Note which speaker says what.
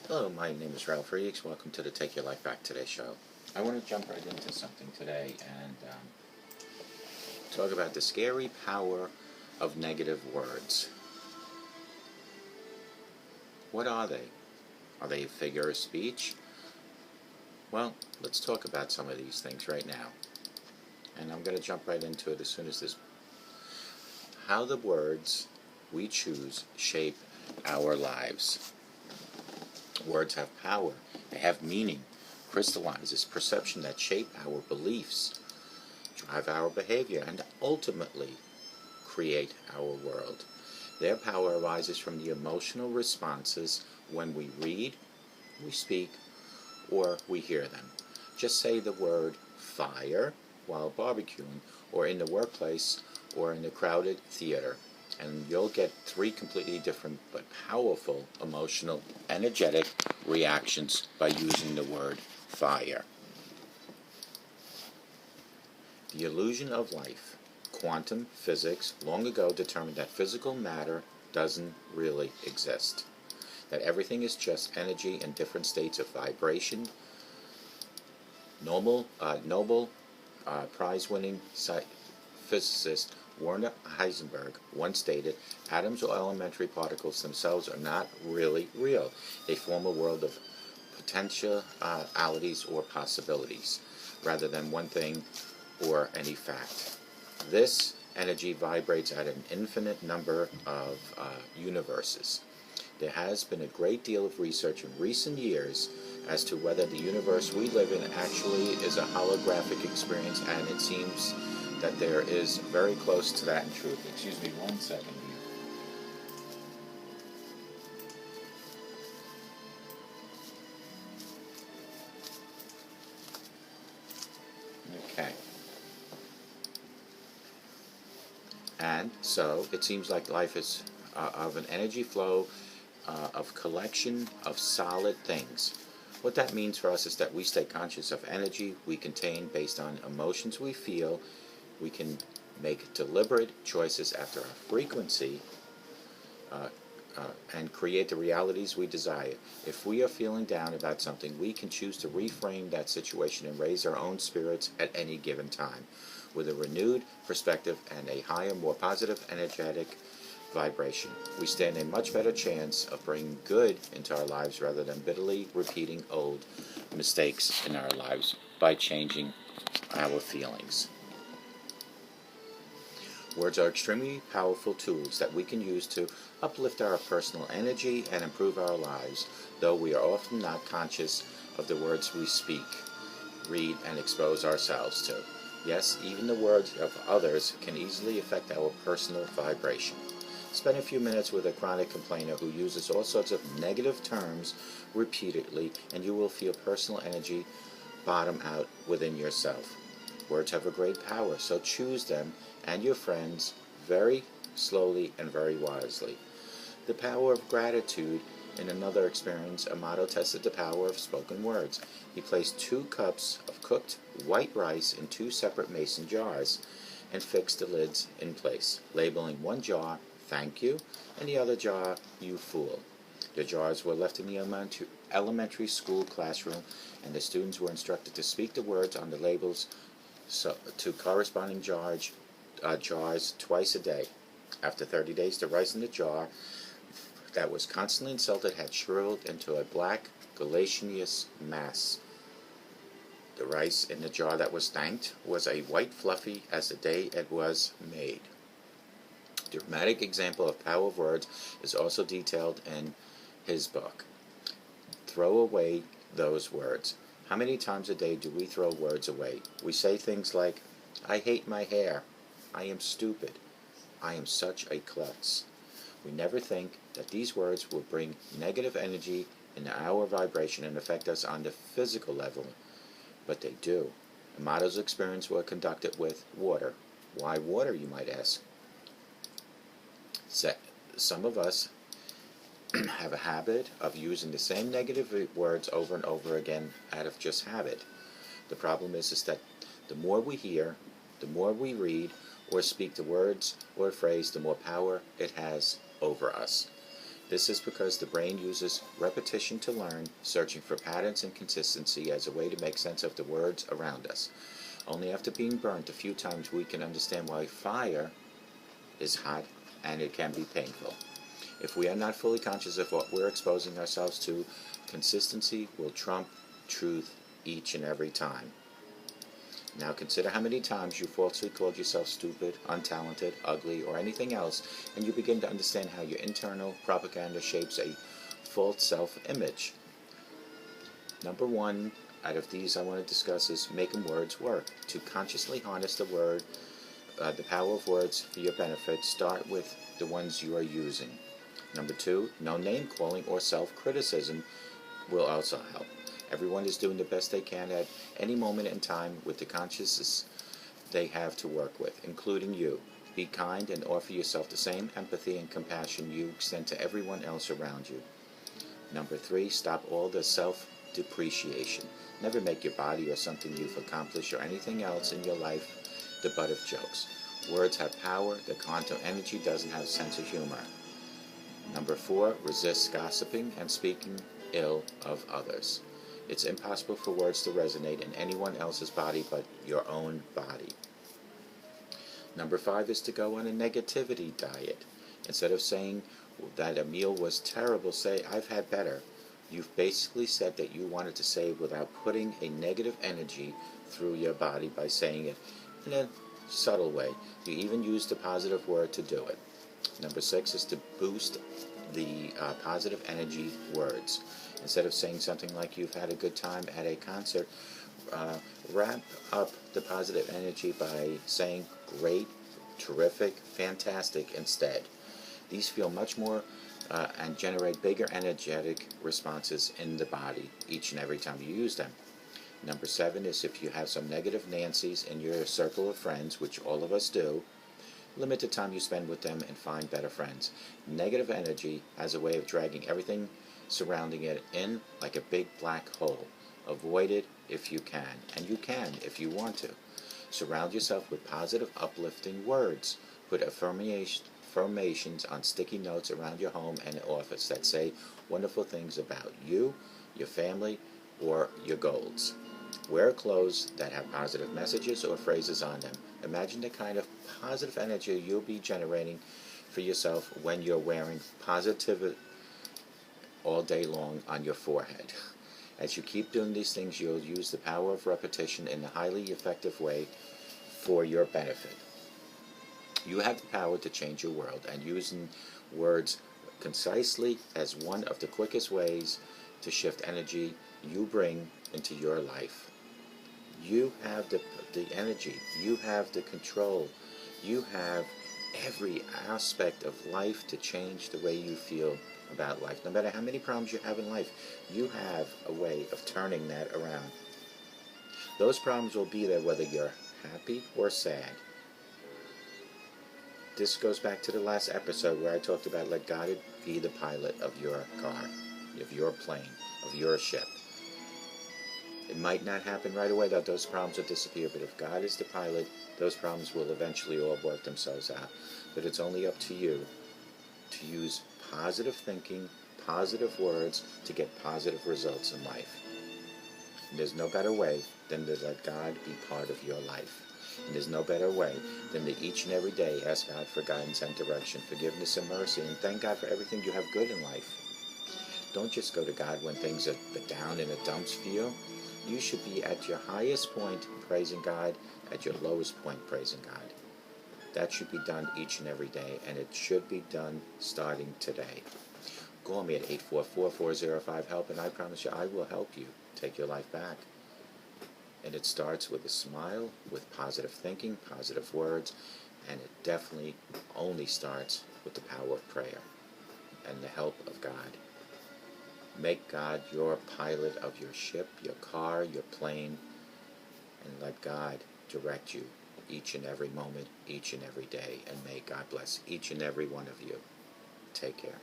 Speaker 1: Hello, my name is Ralf Friedrichs. Welcome to the Take Your Life Back Today show. I want to jump right into something today and talk about the scary power of negative words. What are they? Are they a figure of speech? Well, let's talk about some of these things right now. And I'm going to jump right into it as soon as this. How the words we choose shape our lives. Words have power. They have meaning, crystallizes perception that shape our beliefs, drive our behavior, and ultimately create our world. Their power arises from the emotional responses when we read, we speak, or we hear them. Just say the word fire while barbecuing, or in the workplace, or in a crowded theater, and you'll get three completely different but powerful emotional, energetic reactions by using the word fire. The illusion of life. Quantum physics long ago determined that physical matter doesn't really exist, that everything is just energy in different states of vibration. Nobel prize-winning physicist Werner Heisenberg once stated, atoms or elementary particles themselves are not really real. They form a world of potentialities or possibilities, rather than one thing or any fact. This energy vibrates at an infinite number of universes. There has been a great deal of research in recent years as to whether the universe we live in actually is a holographic experience, and it seems that there is very close to that in truth. Excuse me 1 second here. Okay. And so it seems like life is of an energy flow of collection of solid things. What that means for us is that we stay conscious of energy we contain based on emotions we feel. We can make deliberate choices after our frequency and create the realities we desire. If we are feeling down about something, we can choose to reframe that situation and raise our own spirits at any given time with a renewed perspective and a higher, more positive, energetic vibration. We stand a much better chance of bringing good into our lives rather than bitterly repeating old mistakes in our lives by changing our feelings. Words are extremely powerful tools that we can use to uplift our personal energy and improve our lives, though we are often not conscious of the words we speak, read, and expose ourselves to. Yes, even the words of others can easily affect our personal vibration. Spend a few minutes with a chronic complainer who uses all sorts of negative terms repeatedly, and you will feel personal energy bottom out within yourself. Words have a great power, so choose them and your friends very slowly and very wisely. The power of gratitude. In another experience, Amato tested the power of spoken words. He placed 2 cups of cooked white rice in 2 separate mason jars and fixed the lids in place, labeling one jar, "Thank you," and the other jar, "You fool." The jars were left in the elementary school classroom, and the students were instructed to speak the words on the labels to corresponding jars twice a day. After 30 days, the rice in the jar that was constantly insulted had shriveled into a black gelatinous mass. The rice in the jar that was thanked was a white fluffy as the day it was made. The dramatic example of power of words is also detailed in his book. Throw away those words. How many times a day do we throw words away? We say things like, "I hate my hair," "I am stupid," "I am such a klutz." We never think that these words will bring negative energy in our vibration and affect us on the physical level, but they do. Amato's experiments were conducted with water. Why water, you might ask? Some of us have a habit of using the same negative words over and over again out of just habit. The problem is that the more we hear, the more we read or speak the words or phrase, the more power it has over us. This is because the brain uses repetition to learn, searching for patterns and consistency as a way to make sense of the words around us. Only after being burnt a few times we can understand why fire is hot and it can be painful. If we are not fully conscious of what we're exposing ourselves to, consistency will trump truth each and every time. Now consider how many times you falsely called yourself stupid, untalented, ugly, or anything else, and you begin to understand how your internal propaganda shapes a false self-image. Number one out of these I want to discuss is making words work. To consciously harness the power of words for your benefit, start with the ones you are using. Number two, no name calling or self-criticism will also help. Everyone is doing the best they can at any moment in time with the consciousness they have to work with, including you. Be kind and offer yourself the same empathy and compassion you extend to everyone else around you. Number three, stop all the self-depreciation. Never make your body or something you've accomplished or anything else in your life the butt of jokes. Words have power. The quantum energy doesn't have a sense of humor. Number four, resist gossiping and speaking ill of others. It's impossible for words to resonate in anyone else's body but your own body. Number five is to go on a negativity diet. Instead of saying that a meal was terrible, say, I've had better. You've basically said that you wanted to say it without putting a negative energy through your body by saying it in a subtle way. You even used a positive word to do it. Number six is to boost the positive energy words. Instead of saying something like you've had a good time at a concert, wrap up the positive energy by saying great, terrific, fantastic instead. These feel much more and generate bigger energetic responses in the body each and every time you use them. Number seven is if you have some negative Nancys in your circle of friends, which all of us do, limit the time you spend with them and find better friends. Negative energy has a way of dragging everything surrounding it in like a big black hole. Avoid it if you can, and you can if you want to. Surround yourself with positive, uplifting words. Put affirmations on sticky notes around your home and office that say wonderful things about you, your family, or your goals. Wear clothes that have positive messages or phrases on them. Imagine the kind of positive energy you'll be generating for yourself when you're wearing positivity all day long on your forehead. As you keep doing these things, you'll use the power of repetition in a highly effective way for your benefit. You have the power to change your world, and using words concisely as one of the quickest ways to shift energy you bring into your life. You have the energy, you have the control, you have every aspect of life to change the way you feel about life. No matter how many problems you have in life, you have a way of turning that around. Those problems will be there whether you're happy or sad. This goes back to the last episode where I talked about let God be the pilot of your car, of your plane, of your ship. It might not happen right away that those problems will disappear, but if God is the pilot, those problems will eventually all work themselves out. But it's only up to you to use positive thinking, positive words to get positive results in life. And there's no better way than to let God be part of your life. And there's no better way than to each and every day ask God for guidance and direction, forgiveness and mercy, and thank God for everything you have good in life. Don't just go to God when things are down in the dumps for you. You should be at your highest point praising God, at your lowest point praising God. That should be done each and every day, and it should be done starting today. Call me at 844-405-HELP, and I promise you I will help you take your life back. And it starts with a smile, with positive thinking, positive words, and it definitely only starts with the power of prayer and the help of God. Make God your pilot of your ship, your car, your plane, and let God direct you each and every moment, each and every day, and may God bless each and every one of you. Take care.